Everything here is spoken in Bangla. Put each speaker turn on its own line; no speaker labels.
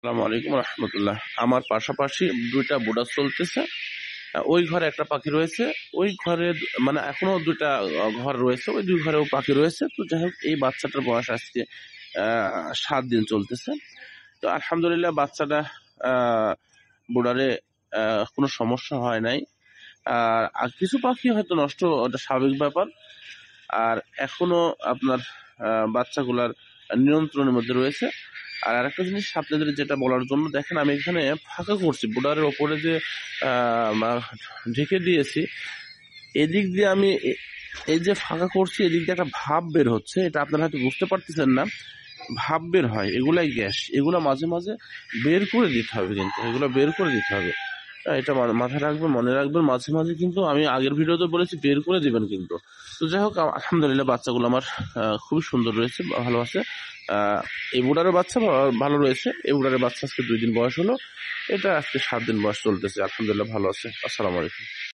আসসালামু আলাইকুম রহমতুল্লাহ। আমার পাশাপাশি দুইটা বুডাস চলতেছে। ওই ঘরে একটা পাখি রয়েছে, ওই ঘরে মানে এখনো দুইটা ঘর রয়েছে, ওই দুই ঘরেও পাখি রয়েছে। তো যাই হোক, এই বাচ্চাটার বয়স আজকে 7 দিন চলতেছে। তো আলহামদুলিল্লাহ বাচ্চাটা বুডারে কোনো সমস্যা হয় নাই। আর কিছু পাখি হয়তো নষ্ট, ওটা স্বাভাবিক ব্যাপার। আর এখনো আপনার বাচ্চাগুলার নিয়ন্ত্রণের মধ্যে রয়েছে। আর আরেকটা জিনিস আপনাদের যেটা বলার জন্য, দেখেন আমি এখানে ফাঁকা করছি, বোর্ডারের ওপরে যে ঢেকে দিয়েছি, এদিক দিয়ে আমি এই যে ফাঁকা করছি, এদিক দিয়ে একটা ভাপ বের হচ্ছে। এটা আপনারা হয়তো বুঝতে পারতেছেন না, ভাপ বের হয়, এগুলাই গ্যাস। এগুলো মাঝে মাঝে বের করে দিতে হবে, কিন্তু এগুলো বের করে দিতে হবে। এটা মাথায় রাখবেন, মনে রাখবেন। মাঝে মাঝে কিন্তু আমি আগের ভিডিওতে বলেছি বের করে দিবেন কিন্তু। তো যাই হোক, আলহামদুলিল্লাহ বাচ্চাগুলো আমার খুবই সুন্দর রয়েছে, ভালো আছে। এই বুড়ারের বাচ্চা ভালো রয়েছে। এই বুড়ারের বাচ্চা আজকে 2 দিন বয়স হলো, এটা আজকে 7 দিন বয়স চলতেছে। আলহামদুলিল্লাহ ভালো আছে। আসসালামু আলাইকুম।